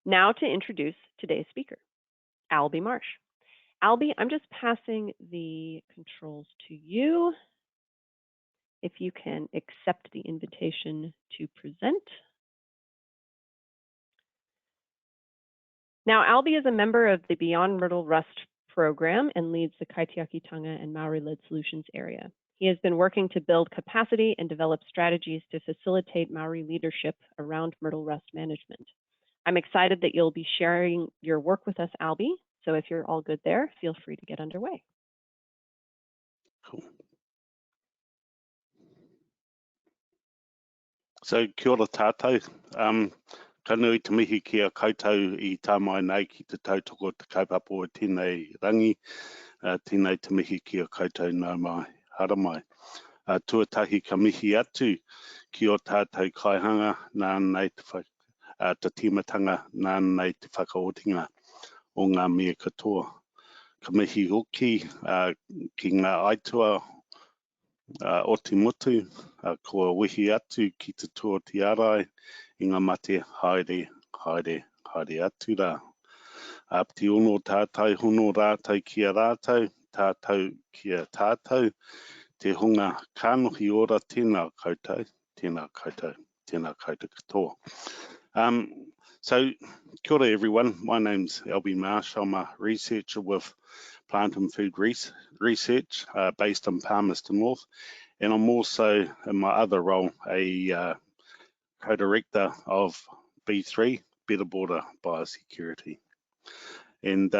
Now to introduce today's speaker, Alby Marsh. Alby, I'm just passing the controls to you. If you can accept the invitation to present. Now, Alby is a member of the Beyond Myrtle Rust program and leads the Kaitiakitanga and Māori-led solutions area. He has been working to build capacity and develop strategies to facilitate Māori leadership around myrtle rust management. I'm excited that you'll be sharing your work with us, Alby. So if you're all good there, feel free to get underway. Cool. So kia ora tātou. Ka nui te mihi kia koutou I tā mai nei ki te tautoko te kaupapa o tēnei rangi. Tēnei te mihi kia koutou nau mai, hara mai. Tuatahi ka mihi atu ki o tātou kaihanga nā nei te timatanga nā nei te whakaotinga o ngā mea katoa. Ka mihi hoki ki ngā aitua o te mutu, kua wihi atu ki te tua tiarai I ngā mate haere, haere, haere atu rā. Te ono tātou, hono rātou kia rātou, tātou kia tātou, te hunga kānohi ora tēnā koutou, tēnā koutou, tēnā koutou katoa. So, kia ora everyone, my name's Alby Marsh. I'm a researcher with Plant and Food Research based in Palmerston North, and I'm also, in my other role, a co-director of B3, Better Border Biosecurity. And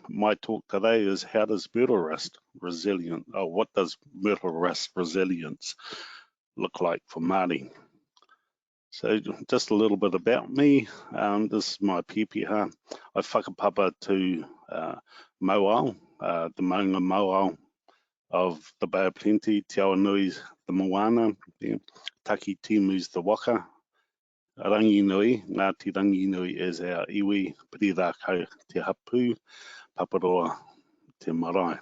my talk today is how does myrtle rust resilience, what does myrtle rust resilience look like for Māori? So just a little bit about me. This is my pipiha. I whakapapa to Moao, the maunga Moao of the Bay of Plenty, Te Ao Nui's the Moana, Taki Timu's the Waka, Ranginui, Ngāti Ranginui is our iwi, Pirirākau te hapū, Paparoa te marae.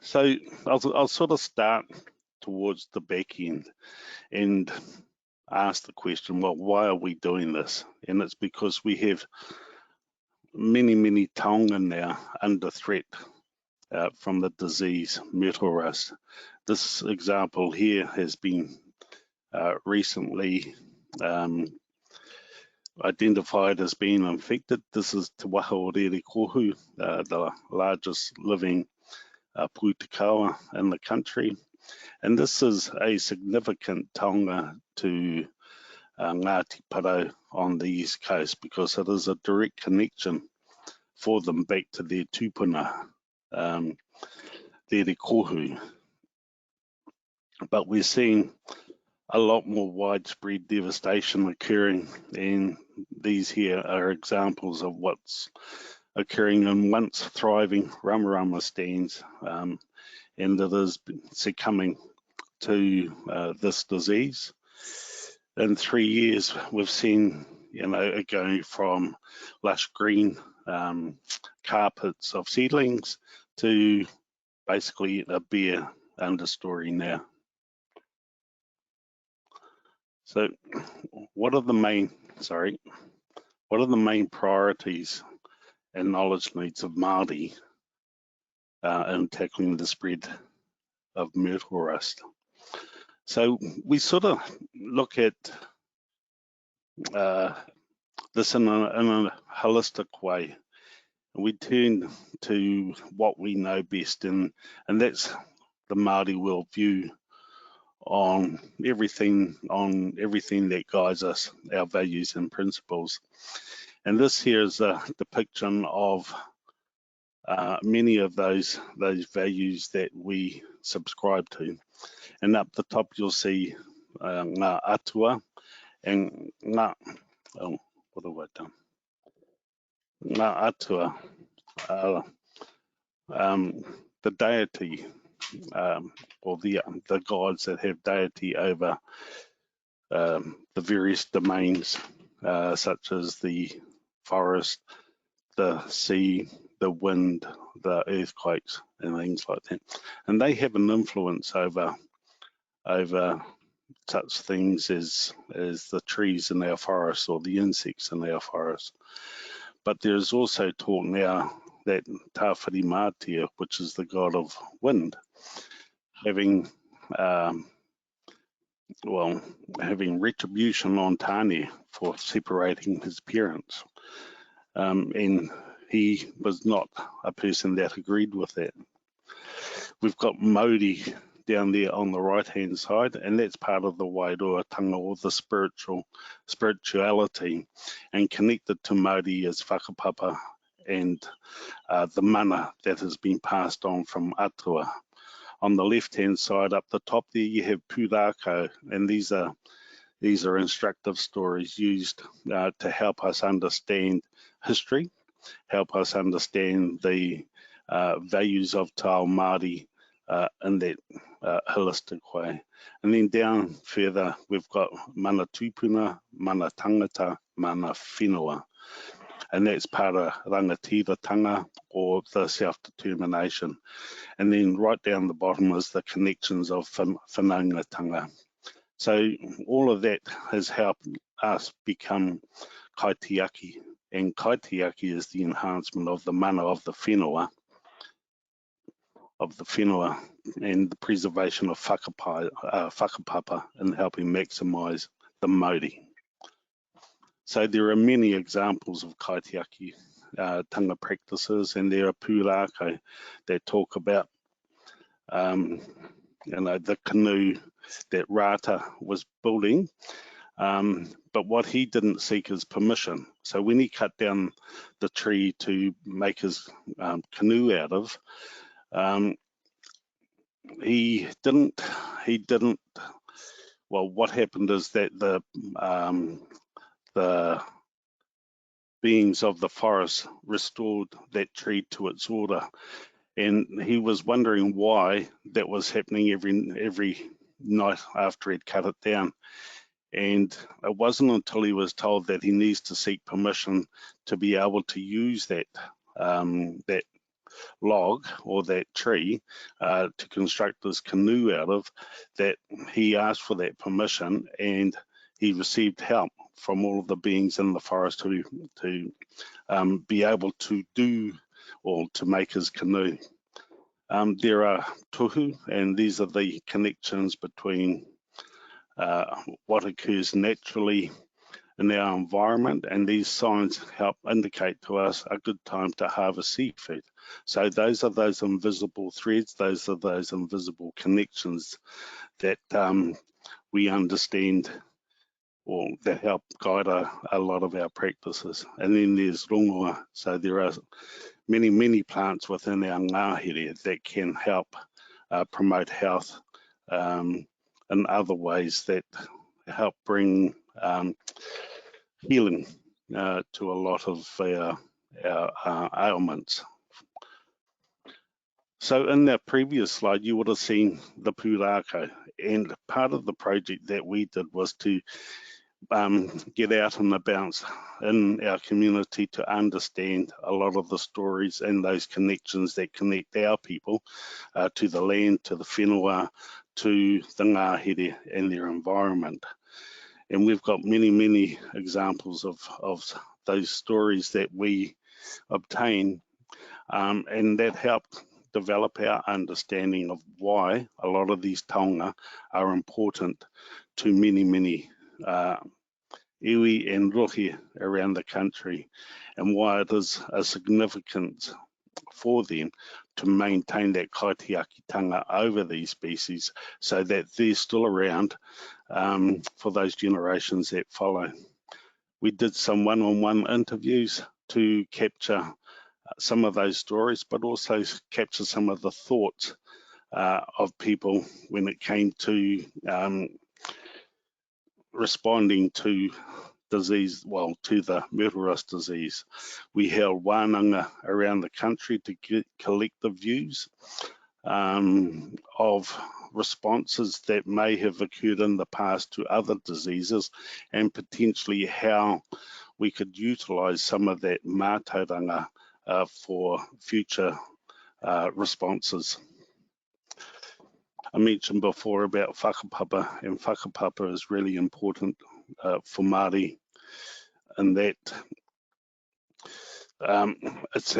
So I'll sort of start towards the back end and ask the question, well, why are we doing this? And it's because we have many taonga now under threat from the disease myrtle rust. This example here has been recently identified as being infected. This is Te Wahaorere Kohu, the largest living pōhutukawa in the country. And this is a significant taonga to Ngāti Parau on the east coast because it is a direct connection for them back to their tūpuna, their kohu. But we're seeing a lot more widespread devastation occurring, and these here are examples of what's occurring in once thriving Ramarama stands, and it is succumbing to this disease. In 3 years, we've seen, it going from lush green carpets of seedlings to basically a bare understory now. So what are the main priorities and knowledge needs of Māori in tackling the spread of myrtle rust? So we sort of look at this in a holistic way. We turn to what we know best, and that's the Māori worldview on everything that guides us, our values and principles. And this here is a depiction of many of those values that we subscribe to. And up the top you'll see ngā atua and ngā, oh, what have I done? Ngā atua, the deity, or the gods that have deity over the various domains, such as the forest, the sea, the wind, the earthquakes, and things like that. And they have an influence over such things as the trees in our forests or the insects in our forests. But there's also talk now that Tāwhiri Mātia, which is the god of wind, having having retribution on Tāne for separating his parents. And he was not a person that agreed with that. We've got Māori down there on the right-hand side, and that's part of the Wairoatanga, or the spirituality, and connected to Māori as whakapapa and the mana that has been passed on from atua. On the left-hand side, up the top there, you have pūrākau, and these are instructive stories used to help us understand history, help us understand the values of Te Ao Māori in that holistic way. And then down further, we've got mana tūpuna, mana tangata, mana whenua. And that's part of rangatiratanga, or the self-determination. And then right down the bottom is the connections of whanaungatanga. So all of that has helped us become kaitiaki, and kaitiaki is the enhancement of the mana of the whenua, and the preservation of whakapapa and helping maximise the Māori. So there are many examples of kaitiaki tanga practices, and there are pūrākau that talk about the canoe that Rata was building, but what he didn't seek is permission. So when he cut down the tree to make his canoe out of, he didn't. Well, what happened is that the beings of the forest restored that tree to its order, and he was wondering why that was happening every night after he'd cut it down. And it wasn't until he was told that he needs to seek permission to be able to use that that log or that tree to construct this canoe out of, that he asked for that permission, and he received help from all of the beings in the forest to be able to do or to make his canoe. There are tohu, and these are the connections between what occurs naturally in our environment, and these signs help indicate to us a good time to harvest seafood. So those are those invisible threads, those are those invisible connections that we understand, or that help guide a lot of our practices. And then there's rongoa, so there are many plants within our ngahere that can help promote health in other ways that help bring healing to a lot of our ailments. So in the previous slide, you would have seen the pūrākau, and part of the project that we did was to get out and about in our community to understand a lot of the stories and those connections that connect our people to the land, to the whenua, to the ngahere and their environment. And we've got many examples of those stories that we obtain, and that helped develop our understanding of why a lot of these taonga are important to many iwi and rohe around the country, and why it is a significant for them to maintain that kaitiakitanga over these species, so that they're still around for those generations that follow. We did some one-on-one interviews to capture some of those stories, but also capture some of the thoughts of people when it came to responding to disease, well, to the Myrtle Rust disease. We held wānanga around the country to collect the views of responses that may have occurred in the past to other diseases, and potentially how we could utilize some of that mātauranga for future responses. I mentioned before about whakapapa, and whakapapa is really important for Māori, and that it's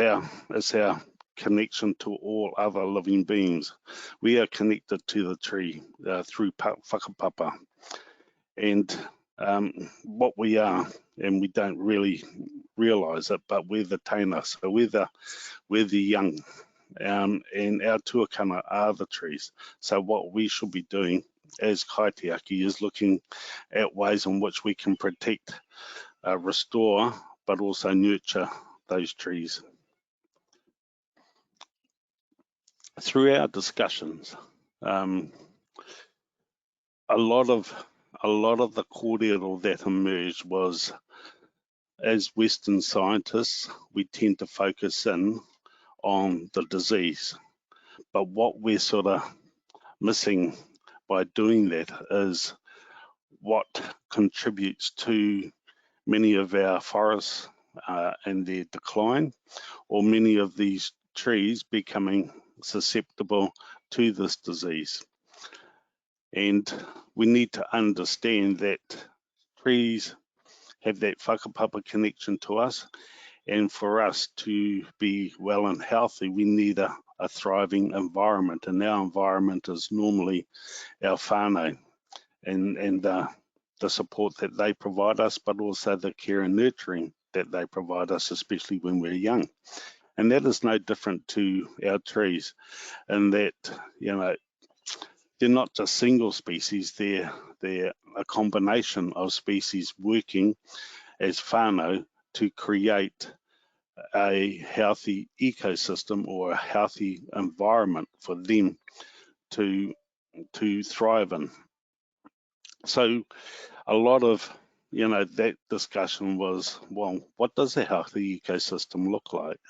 our connection to all other living beings. We are connected to the tree through whakapapa, and what we are, and we don't really realise it, but we're the taonga, so we're the young, and our tuakana are the trees. So what we should be doing as kaitiaki is looking at ways in which we can protect, restore, but also nurture those trees. Through our discussions, a lot of the kōrero that emerged was, as Western scientists, we tend to focus in on the disease, but what we're sort of missing by doing that is what contributes to many of our forests and their decline, or many of these trees becoming susceptible to this disease. And we need to understand that trees have that whakapapa connection to us, and for us to be well and healthy, we need a thriving environment, and our environment is normally our whānau and the support that they provide us, but also the care and nurturing that they provide us, especially when we're young. And that is no different to our trees, in that, you know, they're not just single species, they're a combination of species working as whānau to create a healthy ecosystem or a healthy environment for them to thrive in. So a lot of, you know, that discussion was, well, what does a healthy ecosystem look like?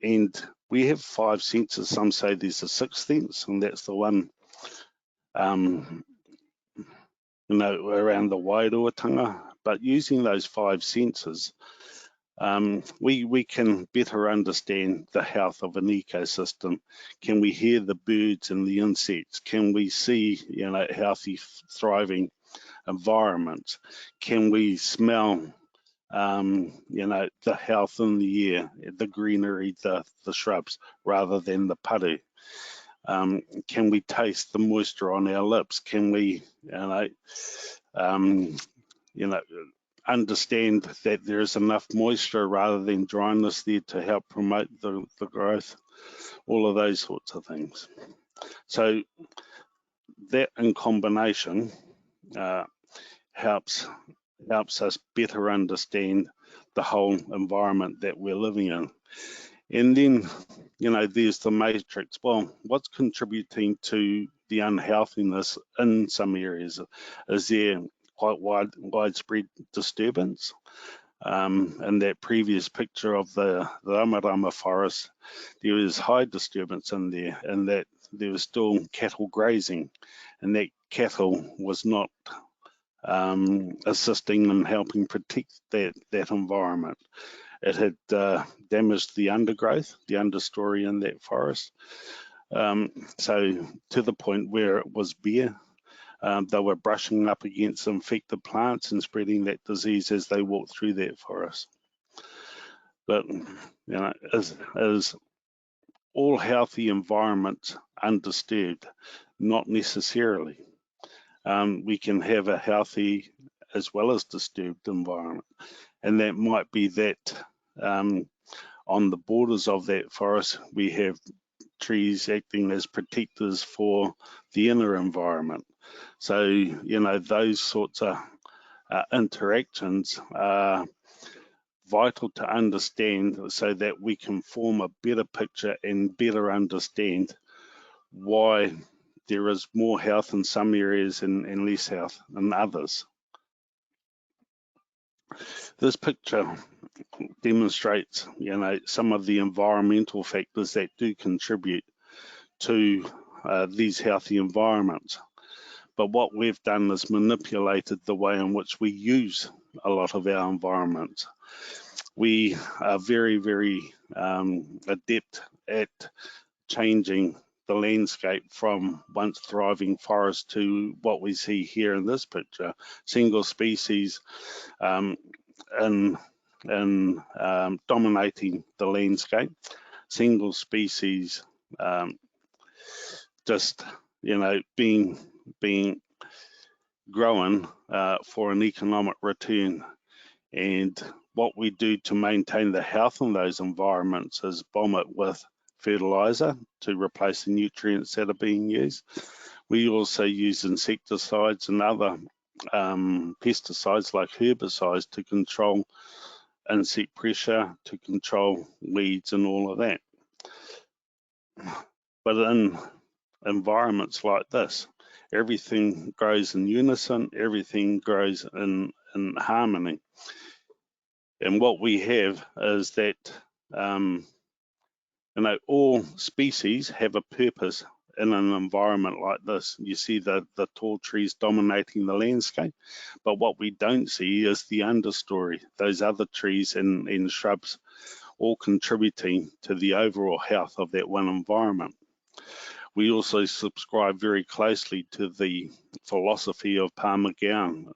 And we have 5 senses. Some say there's a 6th sense, and that's the one, you know, around the wairuatanga. But using those 5 senses, we can better understand the health of an ecosystem. Can we hear the birds and the insects? Can we see, you know, healthy, thriving environments? Can we smell, you know, the health in the air, the greenery, the shrubs, rather than the paru? Can we taste the moisture on our lips? Can we, you know, understand that there is enough moisture rather than dryness there to help promote the growth? All of those sorts of things. So that in combination helps us better understand the whole environment that we're living in. And then, you know, there's the matrix. Well, what's contributing to the unhealthiness in some areas? Is there quite widespread disturbance? In that previous picture of the Rarawa forest, there was high disturbance in there, and that there was still cattle grazing, and that cattle was not assisting and helping protect that environment. It had damaged the undergrowth, the understory in that forest. So to the point where it was bare. They were brushing up against infected plants and spreading that disease as they walked through that forest. But, you know, is all healthy environments undisturbed? Not necessarily. We can have a healthy as well as disturbed environment, and that might be that on the borders of that forest we have trees acting as protectors for the inner environment. So, you know, those sorts of interactions are vital to understand, so that we can form a better picture and better understand why there is more health in some areas and less health in others. This picture demonstrates, you know, some of the environmental factors that do contribute to these healthy environments. But what we've done is manipulated the way in which we use a lot of our environments. We are very, very adept at changing the landscape from once thriving forest to what we see here in this picture, single species dominating the landscape, single species just, you know, being grown for an economic return. And what we do to maintain the health in those environments is bomb it with fertilizer to replace the nutrients that are being used. We also use insecticides and other pesticides like herbicides to control insect pressure, to control weeds and all of that. But in environments like this, everything grows in unison, everything grows in harmony. And what we have is that you know, all species have a purpose in an environment like this. You see the tall trees dominating the landscape, but what we don't see is the understory, those other trees and shrubs all contributing to the overall health of that one environment. We also subscribe very closely to the philosophy of Pa McGowan,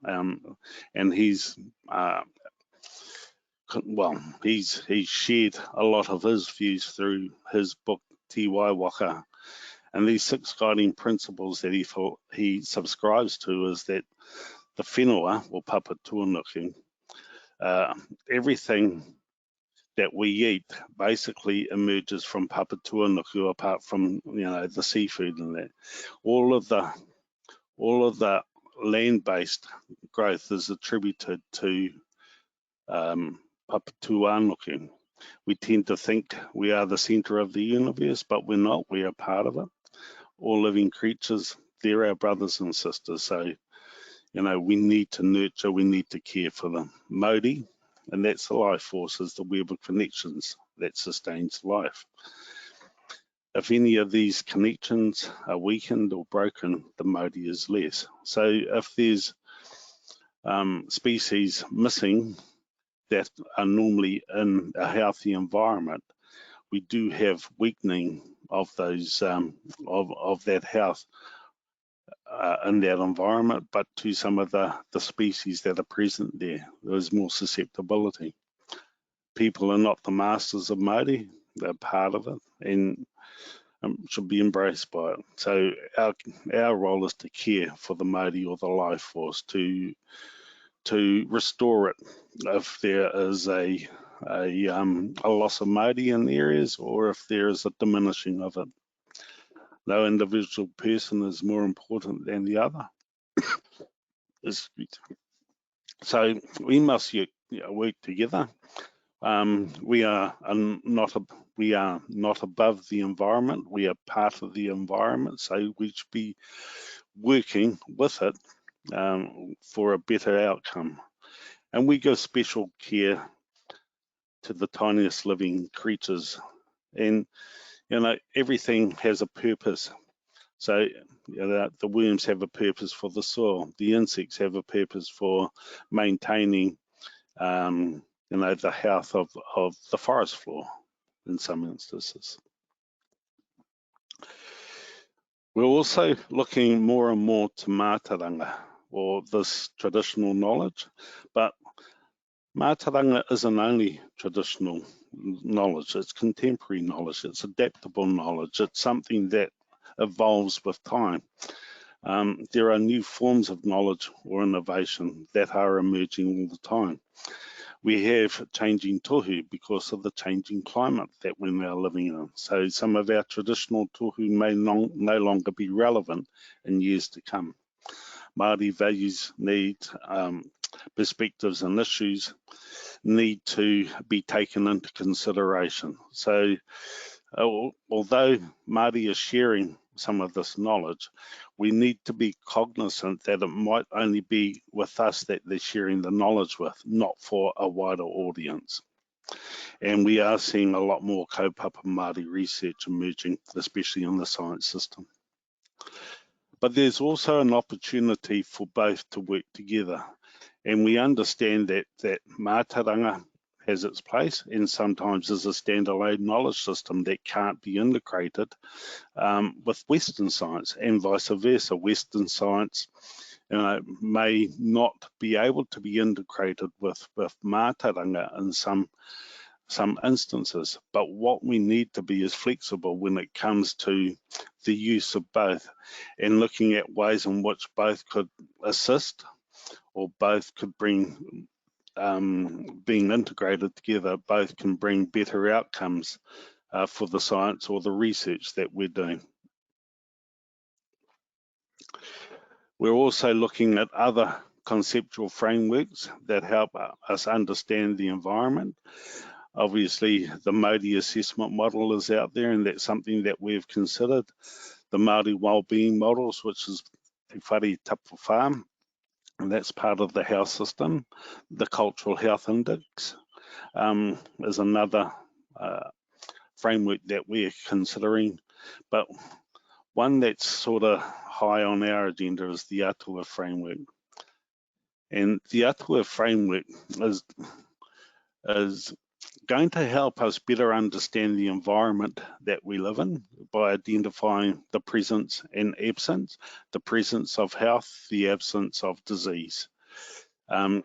and he's shared a lot of his views through his book Te Waiwaka. And these 6 guiding principles that he subscribes to is that the whenua, or papa tuanuku, everything that we eat basically emerges from papa tuanuku, apart from, you know, the seafood and that. All of the land-based growth is attributed to papa tuanuku. We tend to think we are the center of the universe, but we're not. We are part of it. All living creatures, they're our brothers and sisters. So, you know, we need to nurture, we need to care for them. Mauri, and that's the life force, is the web of connections that sustains life. If any of these connections are weakened or broken, the Mauri is less. So if there's species missing that are normally in a healthy environment, we do have weakening of those of that health in that environment, but to some of the species that are present there's more susceptibility. People are not the masters of Māori, they're part of it and should be embraced by it. So our role is to care for the Māori, or the life force, to restore it if there is a loss of Māori in areas, or if there is a diminishing of it. No individual person is more important than the other. So we must work together. We are not above the environment. We are part of the environment. So we should be working with it for a better outcome. And we give special care to the tiniest living creatures. And, you know, everything has a purpose. So, you know, the worms have a purpose for the soil. The insects have a purpose for maintaining, you know, the health of the forest floor in some instances. We're also looking more and more to mātauranga, or this traditional knowledge, but mātauranga isn't only traditional knowledge, it's contemporary knowledge, it's adaptable knowledge, it's something that evolves with time. There are new forms of knowledge or innovation that are emerging all the time. We have changing tohu because of the changing climate that we're now living in. So some of our traditional tohu may no longer be relevant in years to come. Māori values, needs, perspectives and issues need to be taken into consideration. So although Māori is sharing some of this knowledge, we need to be cognizant that it might only be with us that they're sharing the knowledge with, not for a wider audience. And we are seeing a lot more kaupapa Māori research emerging, especially in the science system. But there's also an opportunity for both to work together. And we understand that mātauranga has its place and sometimes is a standalone knowledge system that can't be integrated with Western science, and vice versa. Western science may not be able to be integrated with mātauranga in some instances, but what we need to be is flexible when it comes to the use of both, and looking at ways in which both could assist or both could bring, being integrated together, both can bring better outcomes for the science or the research that we're doing. We're also looking at other conceptual frameworks that help us understand the environment. Obviously, the Māori assessment model is out there, and that's something that we've considered. The Māori wellbeing models, which is Te Whare Tapu Farm, and that's part of the health system. The cultural health index is another framework that we're considering, but one that's sort of high on our agenda is the Atua framework. And the Atua framework is going to help us better understand the environment that we live in by identifying the presence and absence, the presence of health, the absence of disease, and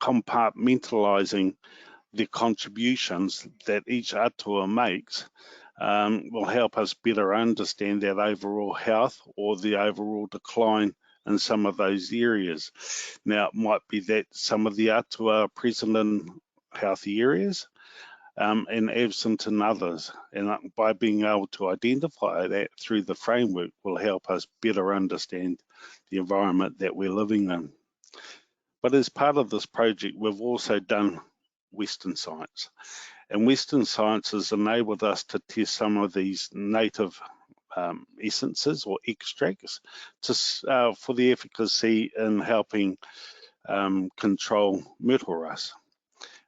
compartmentalizing the contributions that each atua makes will help us better understand that overall health or the overall decline in some of those areas. Now, it might be that some of the atua are present in healthy areas and absent in others. And by being able to identify that through the framework will help us better understand the environment that we're living in. But as part of this project, we've also done Western science. And Western science has enabled us to test some of these native essences or extracts for the efficacy in helping control myrtle rust.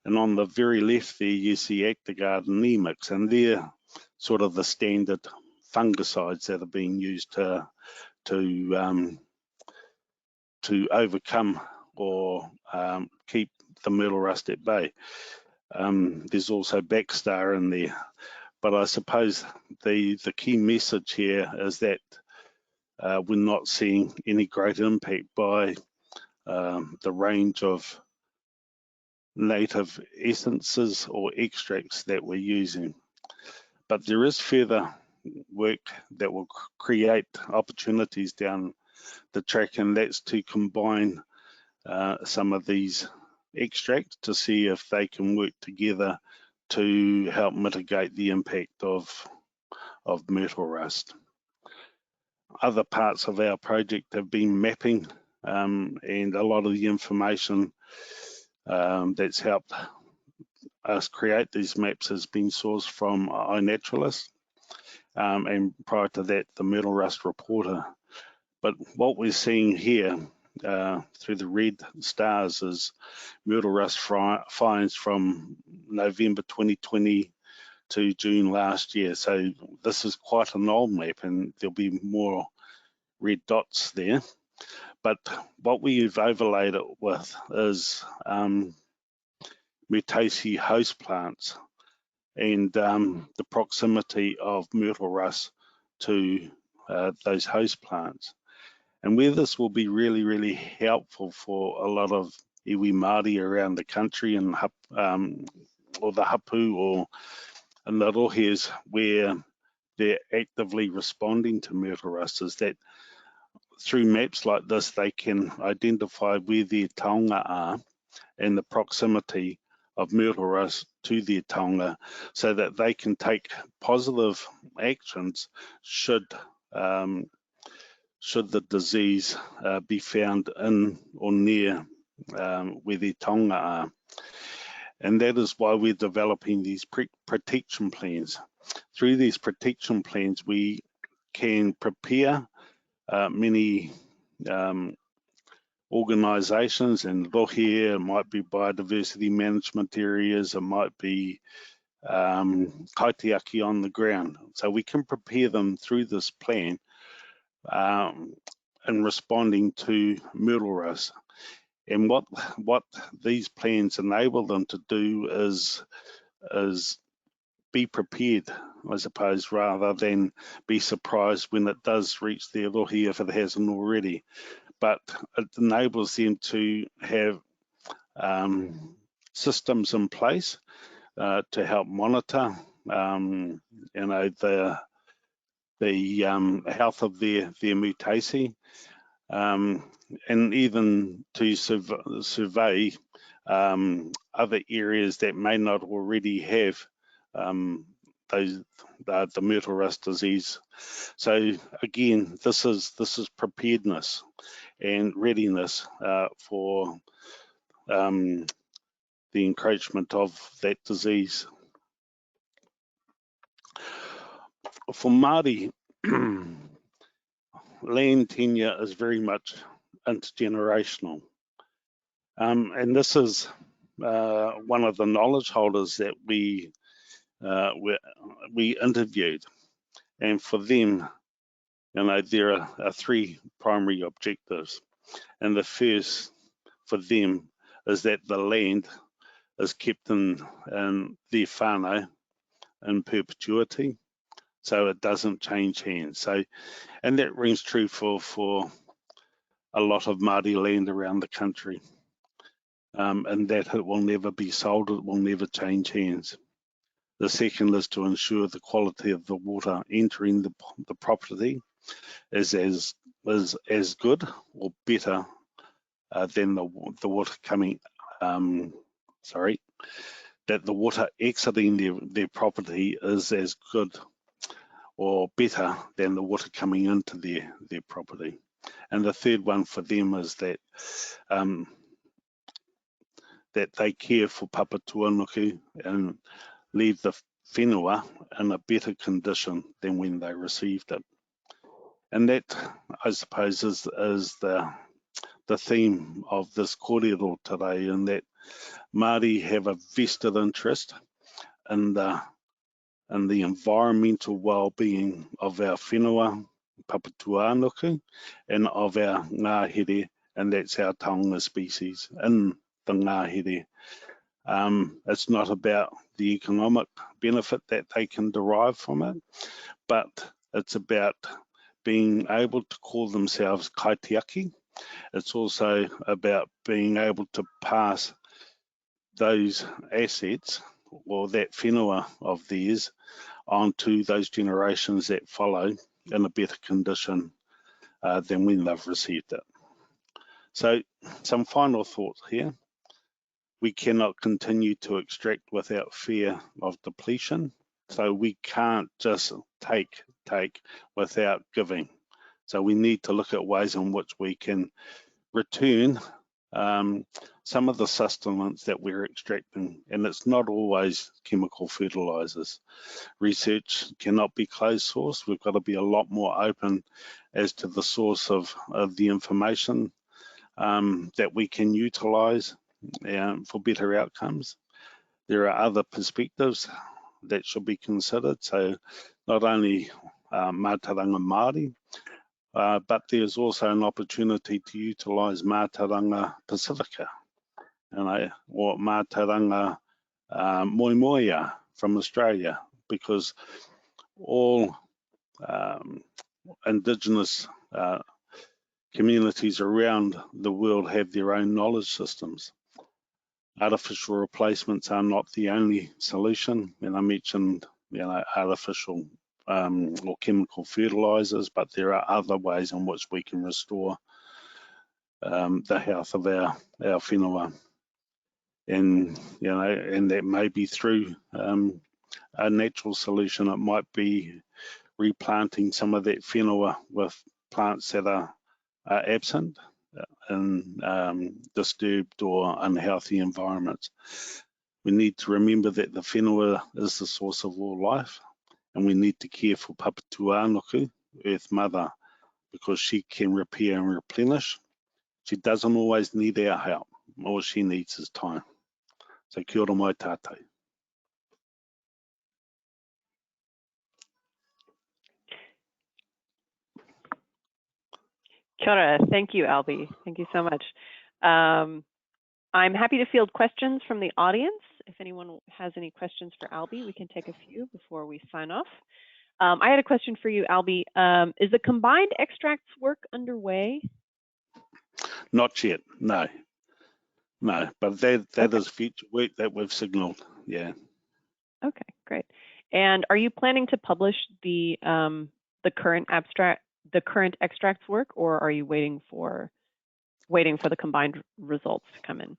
And on the very left there, you see Actigard and Nemix, and they're sort of the standard fungicides that are being used to overcome or keep the myrtle rust at bay. There's also Backstar in there. But I suppose the key message here is that we're not seeing any great impact by the range of native essences or extracts that we're using. But there is further work that will create opportunities down the track, and that's to combine some of these extracts to see if they can work together to help mitigate the impact of myrtle rust. Other parts of our project have been mapping, and a lot of the information that's helped us create these maps has been sourced from iNaturalist, and prior to that, the Myrtle Rust Reporter. But what we're seeing here through the red stars is myrtle rust finds from November 2020 to June last year. So this is quite an old map, and there'll be more red dots there. But what we've overlaid it with is Myrtaceae host plants and the proximity of myrtle rust to those host plants. And where this will be really, really helpful for a lot of iwi Māori around the country, and or the hapū or in the rohes where they're actively responding to myrtle rust, is that through maps like this, they can identify where their taonga are and the proximity of myrtle rust to their taonga, so that they can take positive actions should the disease be found in or near where their taonga are. And that is why we're developing these protection plans. Through these protection plans, we can prepare many organisations, and rohe, it might be biodiversity management areas, it might be kaitiaki on the ground. So we can prepare them through this plan in responding to myrtle rust. And what these plans enable them to do is be prepared, I suppose, rather than be surprised when it does reach their rohi if it hasn't already. But it enables them to have systems in place to help monitor, you know, the health of their Myrtaceae, and even to survey other areas that may not already have the myrtle rust disease. So again, this is preparedness and readiness for the encroachment of that disease. For Māori, land tenure is very much intergenerational. And this is one of the knowledge holders that we interviewed. And for them, you know, there are three primary objectives. And the first for them is that the land is kept in their whānau in perpetuity, so it doesn't change hands. So, and that rings true for a lot of Māori land around the country, and that it will never be sold, it will never change hands. The second is to ensure the quality of the water entering the property is as good or better than the water coming, that the water exiting their property is as good or better than the water coming into their property. And the third one for them is that that they care for papa tuanuku and leave the whenua in a better condition than when they received it. And that, I suppose, is the theme of this kōrero today, in that Māori have a vested interest in the environmental well-being of our whenua, papa tuanuku, and of our ngāhere, and that's our taonga species in the ngāhere. It's not about the economic benefit that they can derive from it, but it's about being able to call themselves kaitiaki. It's also about being able to pass those assets or that whenua of theirs onto those generations that follow in a better condition than when they've received it. So some final thoughts here. We cannot continue to extract without fear of depletion. So we can't just take without giving. So we need to look at ways in which we can return some of the sustenance that we're extracting, and it's not always chemical fertilizers. Research cannot be closed source. We've got to be a lot more open as to the source of the information that we can utilize for better outcomes. There are other perspectives that should be considered. So not only mātauranga Māori, but there's also an opportunity to utilize mātauranga Pacifica, or mātauranga moimoia from Australia, because all Indigenous communities around the world have their own knowledge systems. Artificial replacements are not the only solution, and I mentioned, you know, artificial or chemical fertilizers, but there are other ways in which we can restore the health of our whenua, and you know, and that may be through a natural solution. It might be replanting some of that whenua with plants that are absent in disturbed or unhealthy environments. We need to remember that the whenua is the source of all life, and we need to care for papa tuanuku, Earth Mother, because she can repair and replenish. She doesn't always need our help. All she needs is time. So kia ora mai tātou. Kia ora. Thank you, Alby. Thank you so much. I'm happy to field questions from the audience. If anyone has any questions for Alby, we can take a few before we sign off. I had a question for you, Alby. Is the combined extracts work underway? Not yet, no. No, but that is future work that we've signalled, yeah. Okay, great. And are you planning to publish the current extracts work, or are you waiting for the combined results to come in?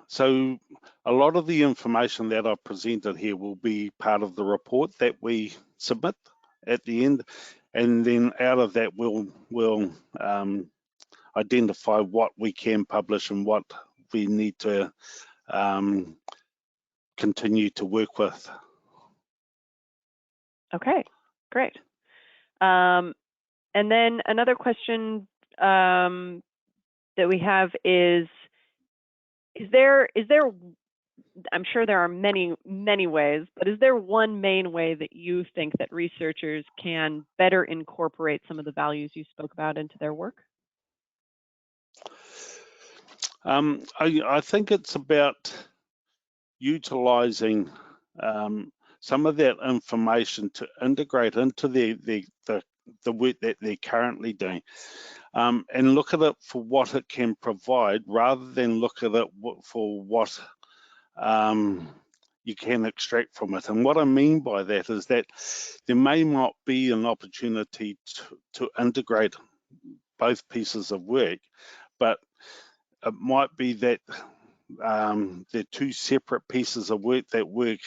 So a lot of the information that I've presented here will be part of the report that we submit at the end, and then out of that we'll identify what we can publish and what we need to continue to work with. Okay, great. And then another question that we have is there, I'm sure there are many ways, but is there one main way that you think that researchers can better incorporate some of the values you spoke about into their work? I think it's about utilising some of that information to integrate into the work that they're currently doing, and look at it for what it can provide rather than look at it for what you can extract from it. And what I mean by that is that there may not be an opportunity to integrate both pieces of work, but it might be that they're two separate pieces of work that work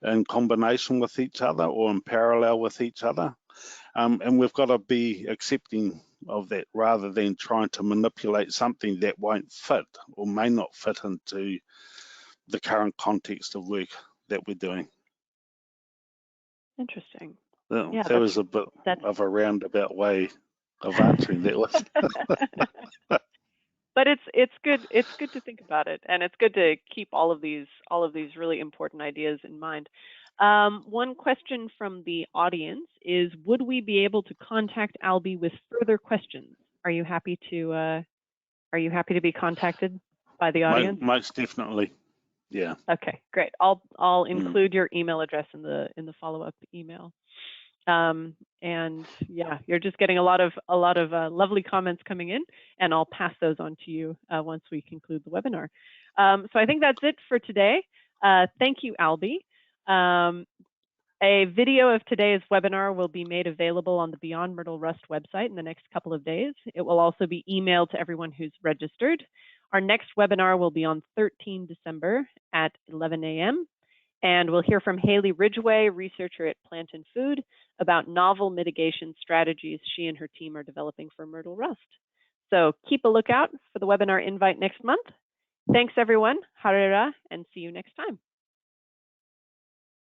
in combination with each other or in parallel with each other. And we've got to be accepting of that rather than trying to manipulate something that won't fit or may not fit into the current context of work that we're doing. Interesting. Yeah, that was a bit of a roundabout way of answering that one. But it's good to think about it, and it's good to keep all of these really important ideas in mind. One question from the audience is, would we be able to contact Alby with further questions? Are you happy to be contacted by the audience? Most definitely. Yeah. Okay, great. I'll include your email address in the follow-up email. And yeah, you're just getting a lot of lovely comments coming in, and I'll pass those on to you once we conclude the webinar. So I think that's it for today. Thank you, Alby. A video of today's webinar will be made available on the Beyond Myrtle Rust website in the next couple of days. It will also be emailed to everyone who's registered. Our next webinar will be on 13 December at 11 a.m. And we'll hear from Haley Ridgway, researcher at Plant and Food, about novel mitigation strategies she and her team are developing for myrtle rust. So keep a lookout for the webinar invite next month. Thanks, everyone. Harera, and see you next time.